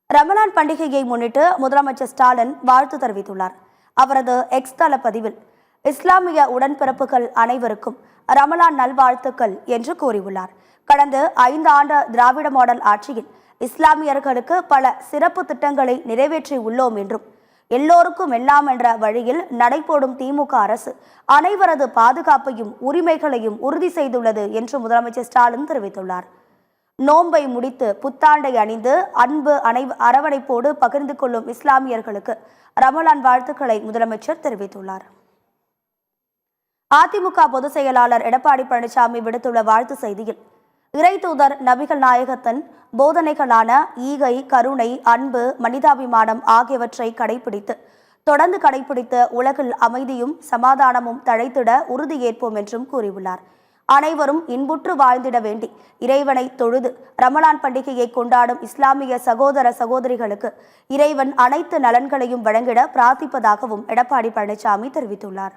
ரமலான் பண்டிகையை முன்னிட்டு முதலமைச்சர் ஸ்டாலின் வாழ்த்து தெரிவித்துள்ளார். அவரது எக்ஸ் தள பதிவில் இஸ்லாமிய உடன்பிறப்புகள் அனைவருக்கும் ரமலான் நல்வாழ்த்துக்கள் என்று கூறியுள்ளார். கடந்த 5 ஆண்டு திராவிட மாடல் ஆட்சியில் இஸ்லாமியர்களுக்கு பல சிறப்பு திட்டங்களை நிறைவேற்றி உள்ளோம் என்றும், எல்லோருக்கும் எல்லாம் என்ற வழியில் நடைபோடும் திமுக அரசு அனைவரது பாதுகாப்பையும் உரிமைகளையும் உறுதி செய்துள்ளது என்று முதலமைச்சர் ஸ்டாலின் தெரிவித்துள்ளார். நோன்பை முடித்து புத்தாண்டை அணிந்து அன்பு அரவணைப்போடு பகிர்ந்து கொள்ளும் இஸ்லாமியர்களுக்கு ரமலான் வாழ்த்துக்களை முதலமைச்சர் தெரிவித்துள்ளார். அதிமுக பொதுச் செயலாளர் எடப்பாடி பழனிசாமி விடுத்துள்ள வாழ்த்து செய்தியில், இறை தூதர் நபிகள் நாயகத்தின் போதனைகளான ஈகை, கருணை, அன்பு, மனிதாபிமானம் ஆகியவற்றை தொடர்ந்து கடைபிடித்து உலகில் அமைதியும் சமாதானமும் தழைத்திட உறுதியேற்போம் என்றும் கூறியுள்ளார். அனைவரும் இன்புற்று வாழ்ந்திட வேண்டி இறைவனை தொழுது ரமலான் பண்டிகையை கொண்டாடும் இஸ்லாமிய சகோதர சகோதரிகளுக்கு இறைவன் அனைத்து நலன்களையும் வழங்கிட பிரார்த்திப்பதாகவும் எடப்பாடி பழனிசாமி தெரிவித்துள்ளார்.